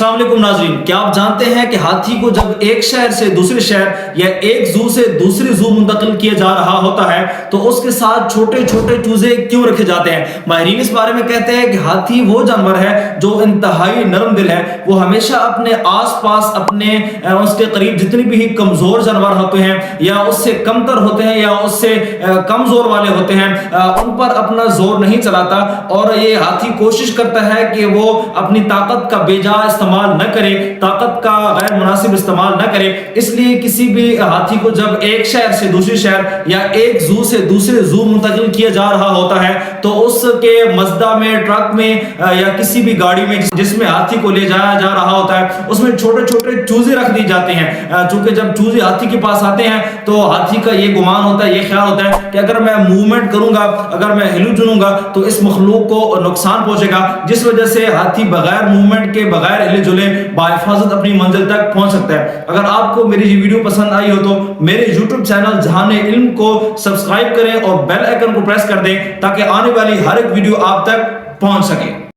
السلام علیکم ناظرین، کیا آپ جانتے ہیں کہ ہاتھی کو جب ایک شہر سے دوسرے شہر یا ایک زو سے دوسری زو منتقل کیا جا رہا ہوتا ہے تو اس کے ساتھ چھوٹے چھوٹے چوزے کیوں رکھے جاتے ہیں؟ ماہرین اس بارے میں کہتے ہیں کہ ہاتھی وہ جانور ہے جو انتہائی نرم دل ہے، وہ ہمیشہ اپنے آس پاس اپنے اس کے قریب جتنی بھی کمزور جانور ہوتے ہیں یا اس سے کمتر ہوتے ہیں یا اس سے کم زور والے ہوتے ہیں ان پر اپنا زور نہیں چلاتا، اور یہ ہاتھی کوشش کرتا ہے کہ وہ اپنی طاقت کا بیجا استعمال نہ کرے، طاقت کا غیر مناسب استعمال نہ کرے۔ اس لیے کسی بھی ہاتھی کو جب ایک شہر سے دوسری شہر یا ایک زو سے دوسرے زو منتقل کیا جا رہا ہوتا ہے تو اس کے مزدہ میں، ٹرک میں یا کسی بھی گاڑی میں جس میں ہاتھی کو لے جایا جا رہا ہوتا ہے اس میں چھوٹے چھوٹے چوزے رکھ دی جاتے ہیں، چونکہ جب چوزے ہاتھی کے پاس آتے ہیں تو ہاتھی کا یہ گمان ہوتا ہے، یہ خیال ہوتا ہے کہ اگر میں موومنٹ کروں گا، اگر میں ہلو جلوں گا تو اس مخلوق کو نقصان پہنچے گا، جس وجہ سے ہاتھی بغیر موومنٹ کے، بغیر ہلے جلے بحفاظت اپنی منزل تک پہنچ سکتا ہے۔ اگر آپ کو میری یہ ویڈیو پسند آئی ہو تو میرے یوٹیوب چینل جہان علم کو سبسکرائب کریں اور بیل آئیکن کو پریس کر دیں تاکہ آنے والی ہر ایک ویڈیو آپ تک پہنچ سکے۔